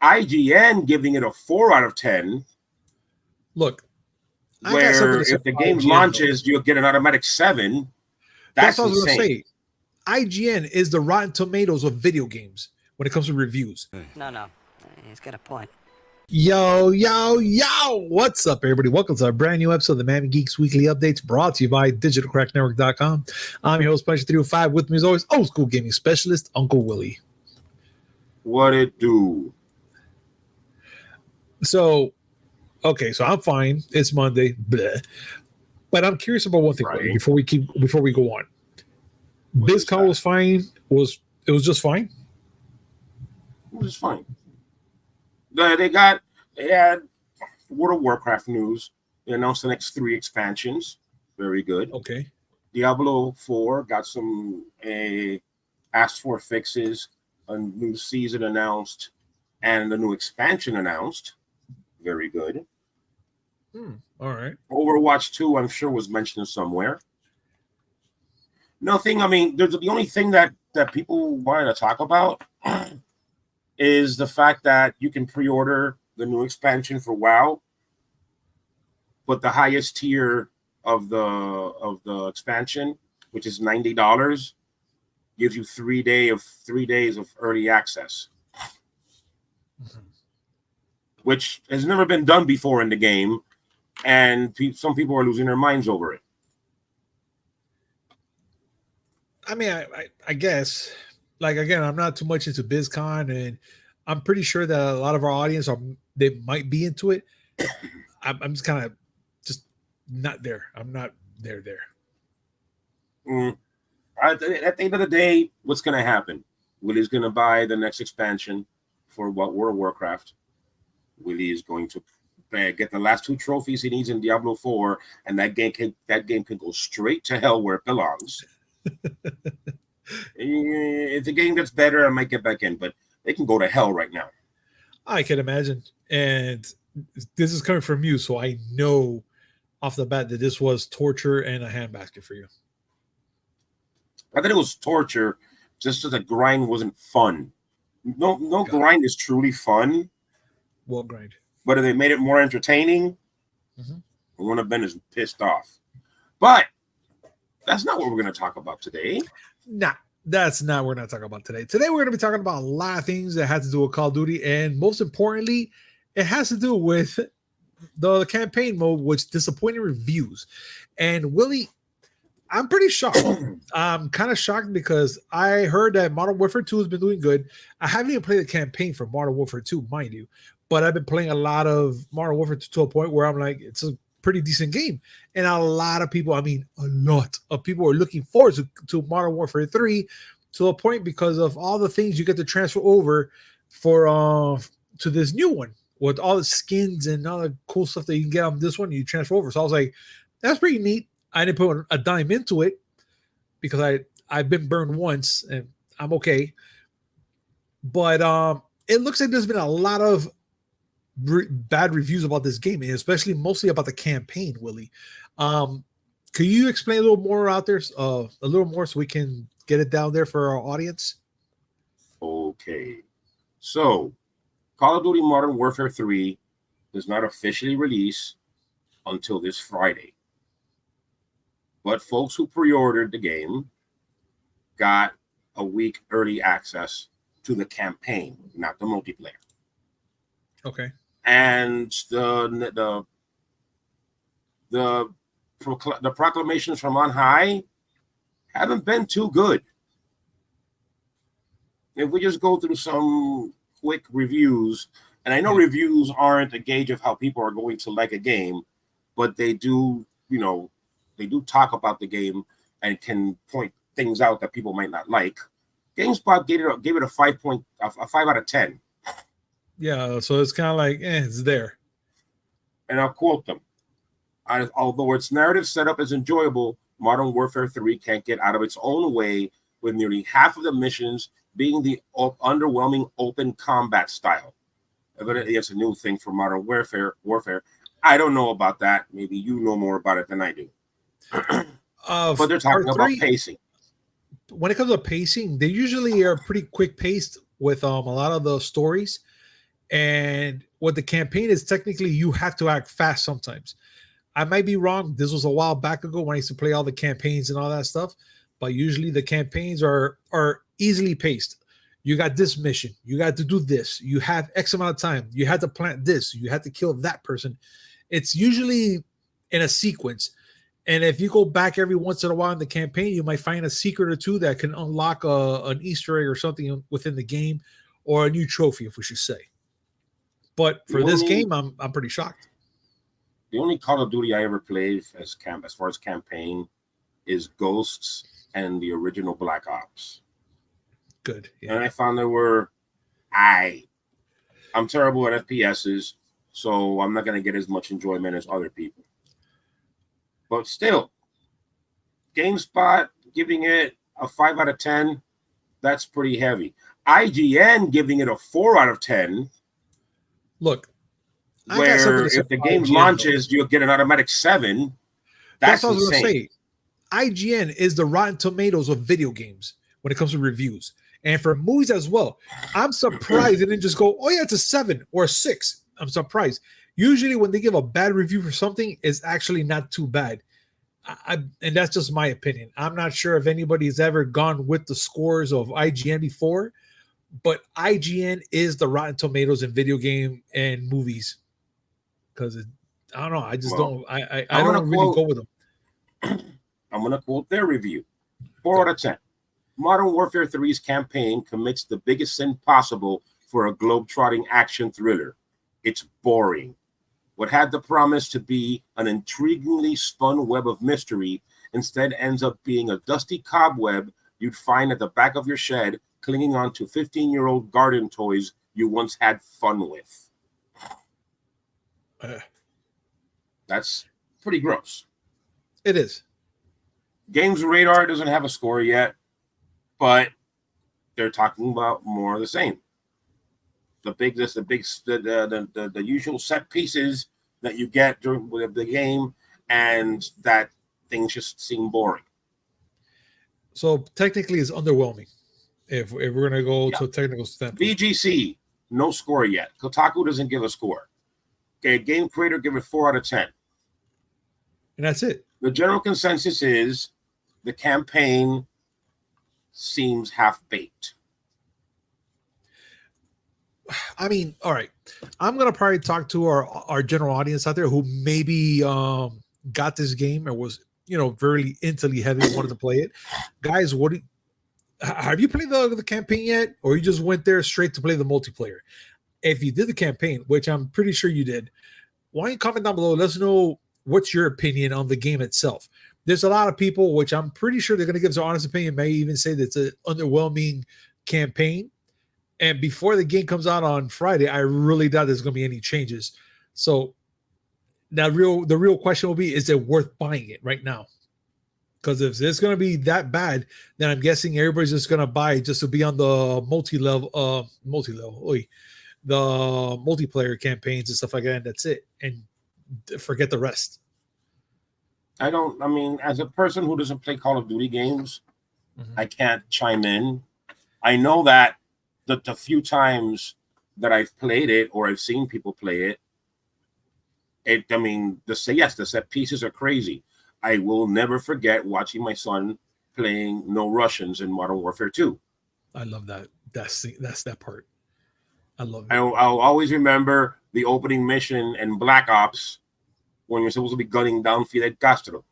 IGN giving it a 4 out of 10. Look, where if the game launches, you'll get an automatic 7. That's what I was going to say. IGN is the Rotten Tomatoes of video games when it comes to reviews. No. He's got a point. Yo. What's up, everybody? Welcome to a brand new episode of the Miami Geeks Weekly Updates, brought to you by digitalcracknetwork.com. I'm your host, Punisher305. With me, as always, old school gaming specialist, Uncle Willy. What it do? So I'm fine. It's Monday, bleh. But I'm curious about one thing, right, before we go on. BlizzCon was fine. It was just fine. It was fine. They had World of Warcraft news. They announced the next 3 expansions. Very good. Okay. Diablo 4 got some asked for fixes. A new season announced, and a new expansion announced. Very good. All right. Overwatch 2, I'm sure, was mentioned somewhere. Nothing. I mean, the only thing that people wanted to talk about is the fact that you can pre-order the new expansion for WoW, but the highest tier of the expansion, which is $90, gives you 3 days of early access, which has never been done before in the game, and some people are losing their minds over it. I mean, I guess, like, again, I'm not too much into BlizzCon, and I'm pretty sure that a lot of our audience they might be into it. I'm just kind of just not there. I'm not there. At the end of the day, what's going to happen? Willy's going to buy the next expansion for World of Warcraft. Willy is going to get the last 2 trophies he needs in Diablo 4, and that game can go straight to hell where it belongs. If the game gets better, I might get back in, but they can go to hell right now. I can imagine. And this is coming from you, so I know off the bat that this was torture and a handbasket for you. I thought it was torture, just that the grind wasn't fun. No grind is truly fun. Well, grind. But if they made it more entertaining, I wouldn't have been as pissed off. But that's not what we're going to talk about today. Nah, that's not what we're going to talk about today. Today, we're going to be talking about a lot of things that have to do with Call of Duty. And most importantly, it has to do with the campaign mode, which disappointing reviews. And Willy, I'm pretty shocked. I'm kind of shocked because I heard that Modern Warfare 2 has been doing good. I haven't even played the campaign for Modern Warfare 2, mind you. But I've been playing a lot of Modern Warfare 2 to a point where I'm like, it's a pretty decent game. And a lot of people, a lot of people are looking forward to Modern Warfare 3 to a point because of all the things you get to transfer over for to this new one with all the skins and all the cool stuff that you can get on this one. You transfer over. So I was like, that's pretty neat. I didn't put a dime into it because I've been burned once and I'm okay. But it looks like there's been a lot of bad reviews about this game, and especially mostly about the campaign, Willy. Could you explain a little more out there, a little more, so we can get it down there for our audience? Okay. So, Call of Duty Modern Warfare 3 does not officially release until this Friday. But folks who pre-ordered the game got a week early access to the campaign, not the multiplayer. Okay. And the proclamations from on high haven't been too good. If we just go through some quick reviews, and I know reviews aren't a gauge of how people are going to like a game, but they do, they do talk about the game and can point things out that people might not like. GameSpot gave it a 5 out of 10. Yeah, so it's kind of like, it's there. And I'll quote them. Although its narrative setup is enjoyable, Modern Warfare 3 can't get out of its own way, with nearly half of the missions being the underwhelming open combat style. Evidently, it's a new thing for Modern Warfare. I don't know about that. Maybe you know more about it than I do. But they're talking about pacing. When it comes to pacing, they usually are pretty quick paced with a lot of the stories. And what the campaign is, technically, you have to act fast sometimes. I might be wrong. This was a while back ago when I used to play all the campaigns and all that stuff. But usually the campaigns are easily paced. You got this mission. You got to do this. You have X amount of time. You had to plant this. You had to kill that person. It's usually in a sequence. And if you go back every once in a while in the campaign, you might find a secret or two that can unlock an Easter egg or something within the game, or a new trophy, if we should say. But for this game, I'm pretty shocked. The only Call of Duty I ever played as far as campaign is Ghosts and the original Black Ops. Good. Yeah. And I found I'm terrible at FPSs, so I'm not going to get as much enjoyment as other people. But still, GameSpot giving it a 5 out of 10, that's pretty heavy. IGN giving it a 4 out of 10. Look, where if the game launches, you'll get an automatic 7. That's what I was going to say. IGN is the Rotten Tomatoes of video games when it comes to reviews. And for movies as well. I'm surprised they didn't just go, oh, yeah, it's a 7 or a 6. I'm surprised. Usually when they give a bad review for something, it's actually not too bad. And that's just my opinion. I'm not sure if anybody's ever gone with the scores of IGN before, but IGN is the Rotten Tomatoes in video game and movies. Because I don't know. I just don't. I don't really go with them. I'm going to quote their review. 4 out of 10. Modern Warfare 3's campaign commits the biggest sin possible for a globe-trotting action thriller. It's boring. What had the promise to be an intriguingly spun web of mystery instead ends up being a dusty cobweb you'd find at the back of your shed, clinging on to 15-year-old garden toys you once had fun with. That's pretty gross. It is. Games Radar doesn't have a score yet, but they're talking about more of the same. The usual set pieces that you get during the game, and that things just seem boring. So technically, it's underwhelming. If we're gonna go to a technical standpoint, VGC, no score yet. Kotaku doesn't give a score. Okay, Game Creator give it 4 out of 10, and that's it. The general consensus is the campaign seems half-baked. I mean, all right. I'm gonna probably talk to our general audience out there who maybe got this game or was very intensely heavy and wanted to play it. Guys, have you played the campaign yet, or you just went there straight to play the multiplayer? If you did the campaign, which I'm pretty sure you did, why don't you comment down below? Let us know what's your opinion on the game itself. There's a lot of people, which I'm pretty sure they're going to give us their honest opinion, may even say that it's an underwhelming campaign. And before the game comes out on Friday, I really doubt there's going to be any changes. So now the real question will be, is it worth buying it right now? Because if it's going to be that bad, then I'm guessing everybody's just going to buy just to be on the the multiplayer campaigns and stuff like that. And that's it. And forget the rest. As a person who doesn't play Call of Duty games, I can't chime in. I know that the few times that I've played it or I've seen people play it, the set pieces are crazy. I will never forget watching my son playing No Russians in Modern Warfare 2. I love that. That's that part. I love it. I'll always remember the opening mission in Black Ops when you're supposed to be gunning down Fidel Castro.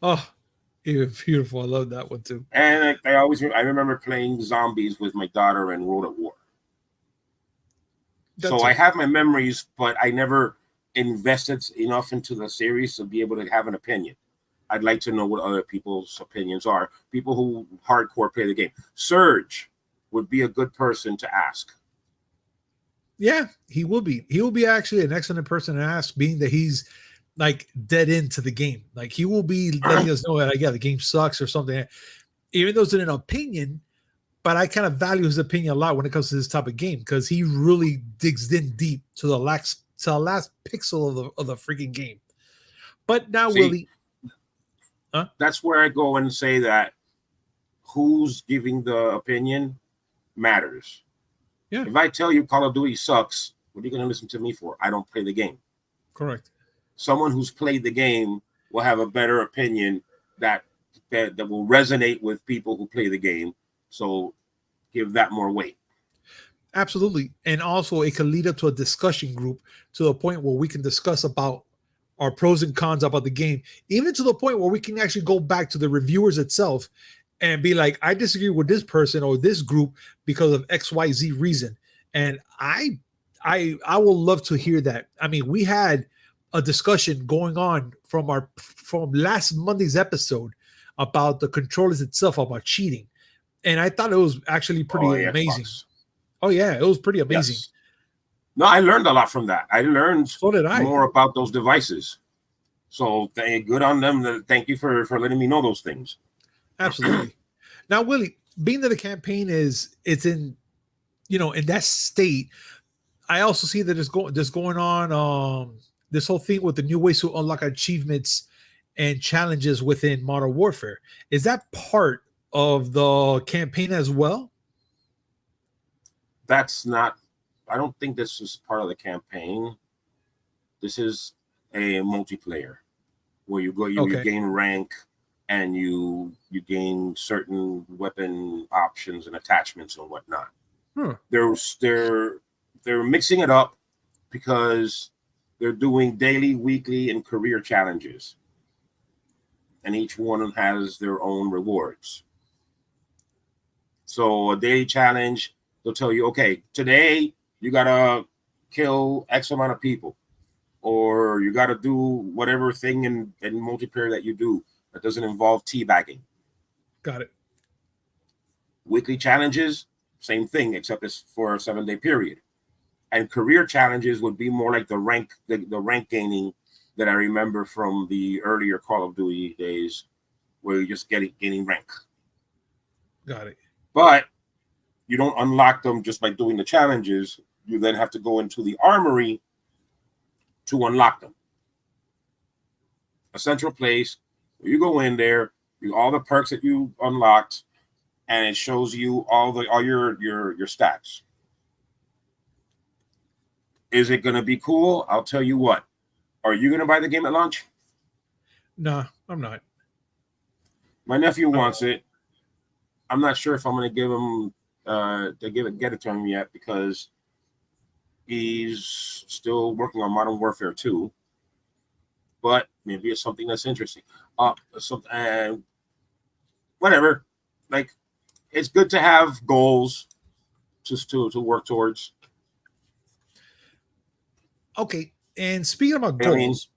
Oh, beautiful. I love that one too. And I remember playing zombies with my daughter in World at War. I have my memories, but I never invested enough into the series to be able to have an opinion. I'd like to know what other people's opinions are. People who hardcore play the game. Surge would be a good person to ask. Yeah, he will be. He will be actually an excellent person to ask, being that he's like dead into the game. Like he will be letting us know that the game sucks or something. Even though it's an opinion, but I kind of value his opinion a lot when it comes to this type of game because he really digs in deep to the last pixel of the freaking game. But now, Willy, that's where I go and say that who's giving the opinion matters. Yeah. If I tell you Call of Duty sucks, What are you going to listen to me for? I don't play the game. Correct. Someone who's played the game will have a better opinion that will resonate with people who play the game. So give that more weight. Absolutely. And also it can lead up to a discussion group to the point where we can discuss about our pros and cons about the game, even to the point where we can actually go back to the reviewers itself and be like, I disagree with this person or this group because of XYZ reason. And I will love to hear that. I mean, we had a discussion going on from last Monday's episode about the controllers itself, about cheating. And I thought it was actually pretty amazing. Xbox. Oh yeah, it was pretty amazing. Yes. No, I learned a lot from that. I learned more about those devices. So good on them. Thank you for letting me know those things. Absolutely. Now, Willie, being that the campaign it's in, in that state, I also see that there's going on this whole thing with the new ways to unlock achievements and challenges within Modern Warfare. Is that part of the campaign as well? I don't think this is part of the campaign. This is a multiplayer where you gain rank and you gain certain weapon options and attachments and whatnot. They're mixing it up because they're doing daily, weekly, and career challenges. And each one has their own rewards. So a daily challenge, they'll tell you, okay, today you gotta kill X amount of people, or you gotta do whatever thing in multiplayer that you do that doesn't involve teabagging. Got it. Weekly challenges, same thing, except it's for a 7-day period. And career challenges would be more like the rank gaining that I remember from the earlier Call of Duty days, where you just gaining rank. Got it. But you don't unlock them just by doing the challenges. You then have to go into the armory to unlock them. A central place where you go in there, all the perks that you unlocked, and it shows you all your stats. Is it going to be cool? I'll tell you what. Are you going to buy the game at launch? No, I'm not. My nephew wants it. I'm not sure if I'm going to give him get it to him yet, because he's still working on Modern Warfare 2. But maybe it's something that's interesting. Whatever. Like, it's good to have goals just to work towards. Okay. And speaking about goals,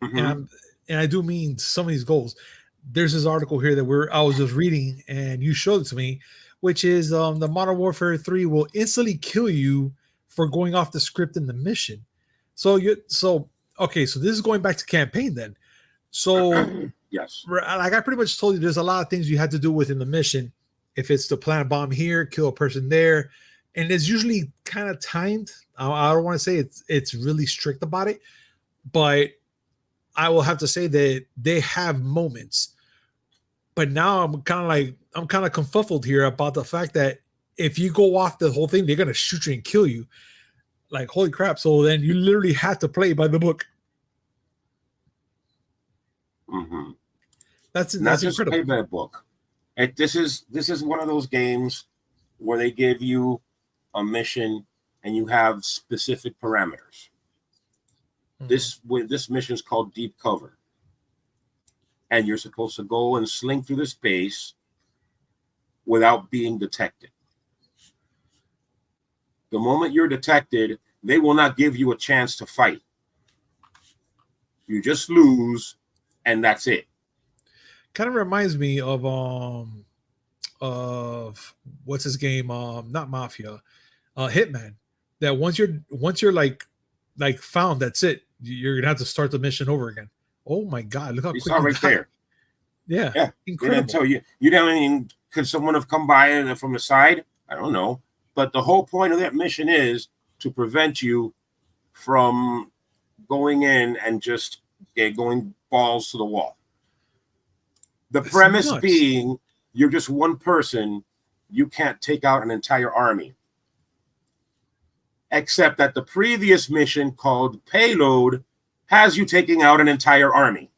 and I do mean some of these goals, there's this article here that I was just reading and you showed it to me, which is the Modern Warfare 3 will instantly kill you for going off the script in the mission. So this is going back to campaign then. So yes, like I pretty much told you, there's a lot of things you had to do within the mission. If it's to plant a bomb here, kill a person there, and it's usually kind of timed. I don't want to say it's really strict about it, but I will have to say that they have moments. But now I'm kind of confuffled here about the fact that if you go off the whole thing, they're gonna shoot you and kill you. Like, holy crap! So then you literally have to play by the book. Mm-hmm. That's just incredible. Play by the book. This is one of those games where they give you a mission and you have specific parameters. Mm-hmm. This mission is called Deep Cover, and you're supposed to go and sling through the space without being detected. The moment you're detected, they will not give you a chance to fight. You just lose, and that's it. Kind of reminds me of what's his game? Not Mafia, Hitman. That once you're like found, that's it. You're gonna have to start the mission over again. Oh my God! Look how quick you saw right there. Yeah, incredible. They didn't tell you. You don't even. Could someone have come by from the side? I don't know. But the whole point of that mission is to prevent you from going in and just going balls to the wall. The premise being you're just one person. You can't take out an entire army. except that the previous mission called Payload has you taking out an entire army.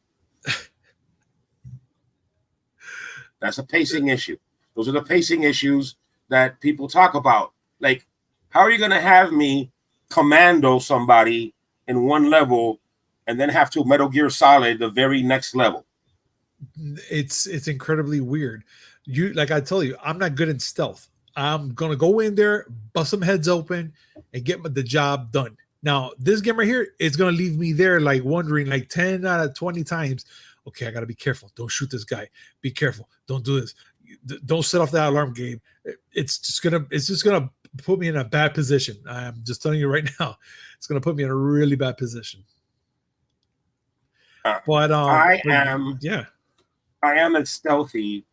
That's a pacing issue. Those are the pacing issues that people talk about. Like, how are you going to have me commando somebody in one level and then have to Metal Gear Solid the very next level? It's incredibly weird. You, like I tell you, I'm not good in stealth. I'm going to go in there, bust some heads open, and get the job done. Now, this game right here, it's going to leave me there like wondering like 10 out of 20 times, okay, I got to be careful. Don't shoot this guy. Be careful. Don't do this. Don't set off that alarm, Gabe. It's just gonna put me in a bad position. I'm just telling you right now. It's gonna put me in a really bad position. But I am as stealthy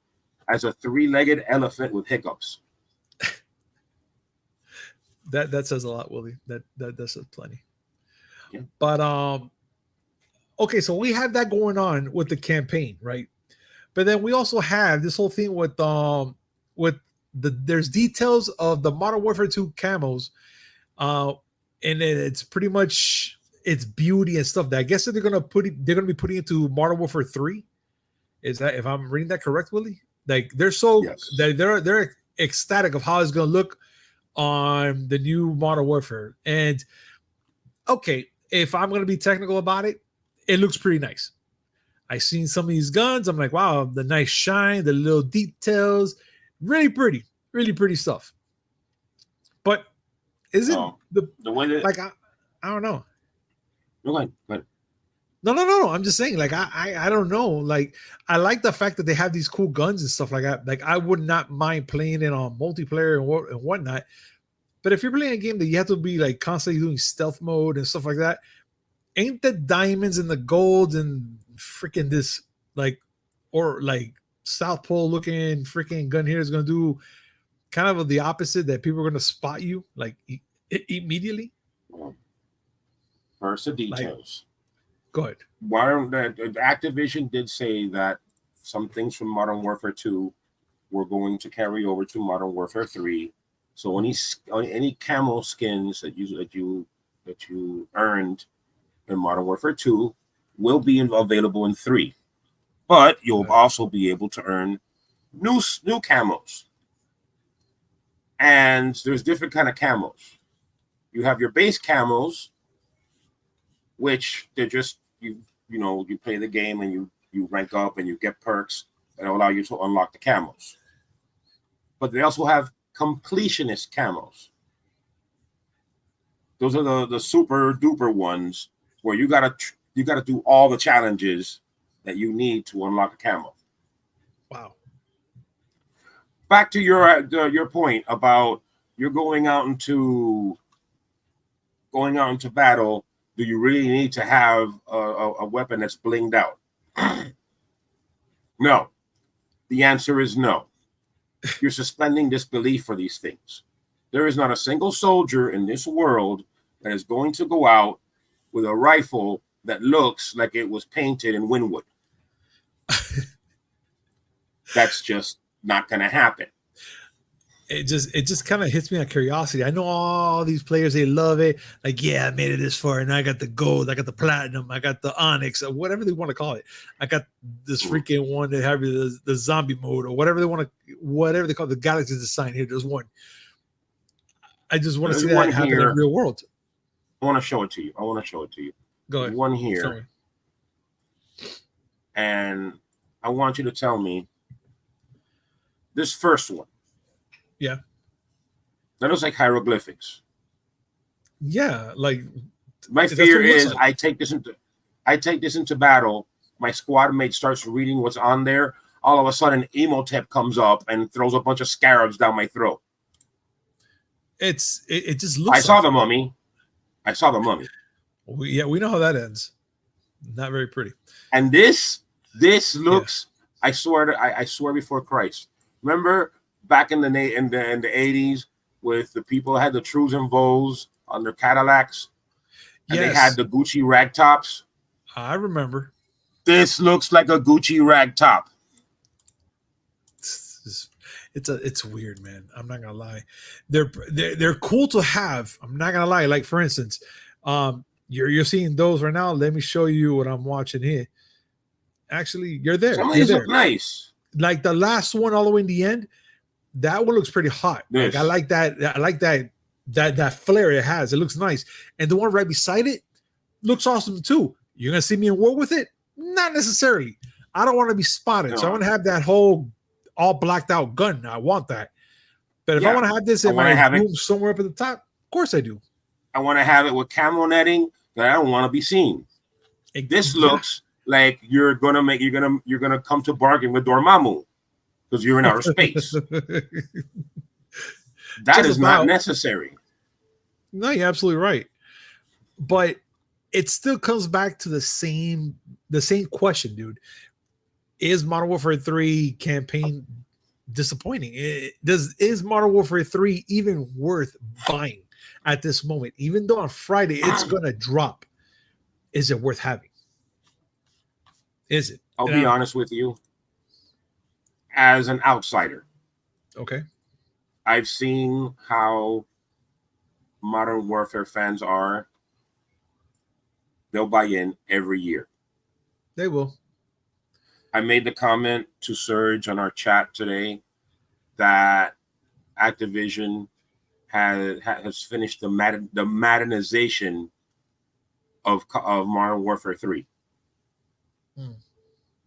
as a three-legged elephant with hiccups. That says a lot, Willie. That says plenty. Yeah. But okay, so we have that going on with the campaign, right? But then we also have this whole thing with there's details of the Modern Warfare 2 camos, and it's pretty much its beauty and stuff that I guess that they're gonna be putting into Modern Warfare 3. Is that, if I'm reading that correct, Willie? Like they're so they're ecstatic of how it's gonna look on the new Modern Warfare. And okay, if I'm gonna be technical about it, it looks pretty nice. I seen some of these guns. I'm like, wow, the nice shine, the little details, really pretty stuff. But is it the way that, like, I don't know. Go ahead. No. I'm just saying, like, I don't know. Like, I like the fact that they have these cool guns and stuff like that. Like, I would not mind playing it on multiplayer and whatnot. But if you're playing a game that you have to be like constantly doing stealth mode and stuff like that, ain't the diamonds and the golds and freaking this like South Pole looking freaking gun here is going to do kind of the opposite, that people are going to spot you like immediately? First, the details. Like, go ahead. Activision did say that some things from Modern Warfare 2 were going to carry over to Modern Warfare 3. So any camo skins that you earned in Modern Warfare 2 will be available in 3, but you'll also be able to earn new camos. And there's different kind of camos. You have your base camos, which they're just you play the game and you rank up and you get perks that allow you to unlock the camos. But they also have completionist camos. Those are the super duper ones where you gotta do all the challenges that you need to unlock a camo. Wow. Back to your point about you're going out into battle. Do you really need to have a weapon that's blinged out? No. The answer is no. You're suspending disbelief for these things. There is not a single soldier in this world that is going to go out with a rifle that looks like it was painted in Winwood. That's just not going to happen. It just kind of hits me on curiosity. I know all these players, they love it. Like, yeah, I made it this far, and I got the gold, I got the platinum, I got the onyx, or whatever they want to call it. I got this freaking one that have the zombie mode, or whatever they call it, the galaxy design here. There's one. I just want to see that happen in the real world. I want to show it to you. Go ahead. There's one here. Sorry. And I want you to tell me this first one. Yeah. That looks like hieroglyphics. Yeah, like my fear is like. I take this into battle. My squad mate starts reading what's on there. All of a sudden, Emotep comes up and throws a bunch of scarabs down my throat. It just looks. I saw the mummy. We know how that ends. Not very pretty. And this looks. Yeah. I swear before Christ. Remember back in the 80s, with the people that had the Trues and Vols on their Cadillacs, and they had the Gucci rag tops. I remember. This looks like a Gucci rag top. It's weird, man. I'm not gonna lie. They're cool to have. I'm not gonna lie. Like for instance, you're seeing those right now. Let me show you what I'm watching here. Actually, you're there. Some of You're these there. look nice. Like the last one, all the way in the end. That one looks pretty hot. Yes. Like I like that. I like that flair it has. It looks nice. And the one right beside it looks awesome too. You're gonna see me in war with it? Not necessarily. I don't want to be spotted, so I want to have that whole all blacked out gun. I want that. But if I want to have this in my room somewhere up at the top, of course I do. I want to have it with camo netting that I don't want to be seen. This looks like you're gonna come to bargain with Dormammu because you're in outer space. That is not necessary. No, you're absolutely right. But it still comes back to the same question, dude. Is Modern Warfare 3 campaign disappointing? Is Modern Warfare 3 even worth buying at this moment? Even though on Friday it's gonna drop, is it worth having? Is it? I'll be honest with you. As an outsider, okay, I've seen how Modern Warfare fans are. They'll buy in every year. They will. I made the comment to Serge on our chat today that Activision has finished the Maddenization of Modern Warfare 3.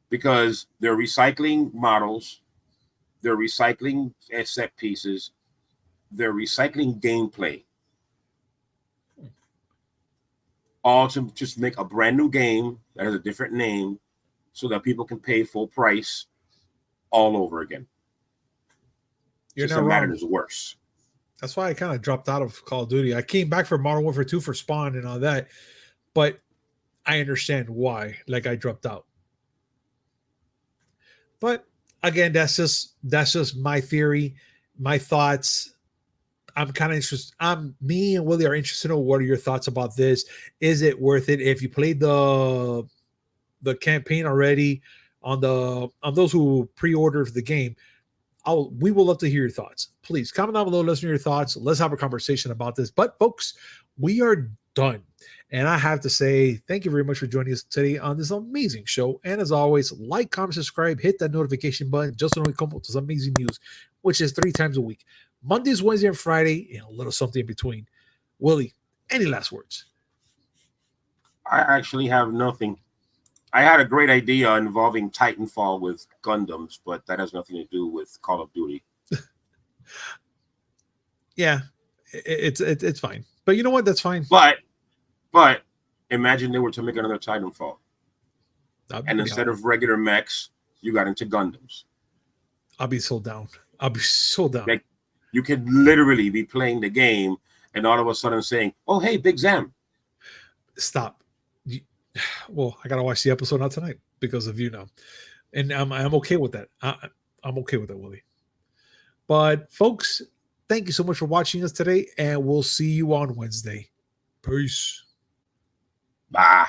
Because they're recycling models, they're recycling set pieces, they're recycling gameplay. All to just make a brand new game that has a different name so that people can pay full price all over again. You're not wrong. Madden is worse. That's why I kind of dropped out of Call of Duty. I came back for Modern Warfare 2 for Spawn and all that, but I understand why. Like I dropped out. But again, that's just my theory, my thoughts. I'm kind of interested. Me and Willie are interested in what are your thoughts about this? Is it worth it? If you played the campaign already on those who pre-ordered the game, we will love to hear your thoughts. Please comment down below, listen to your thoughts. Let's have a conversation about this. But folks, we are done. And I have to say, thank you very much for joining us today on this amazing show. And as always, like, comment, subscribe, hit that notification button just so we come up with some amazing news, which is 3 times a week. Mondays, Wednesday, and Friday, and a little something in between. Willie, any last words? I actually have nothing. I had a great idea involving Titanfall with Gundams, but that has nothing to do with Call of Duty. Yeah, it's fine. But you know what? That's fine. But imagine they were to make another Titanfall. And instead of regular mechs, you got into Gundams. I'll be so down. I'll be so down. Like, you could literally be playing the game and all of a sudden saying, "Oh, hey, Big Zam." Stop. Well, I got to watch the episode not tonight because of you now. And I'm okay with that. I'm okay with that, Willie. But folks, thank you so much for watching us today, and we'll see you on Wednesday. Peace. Bye.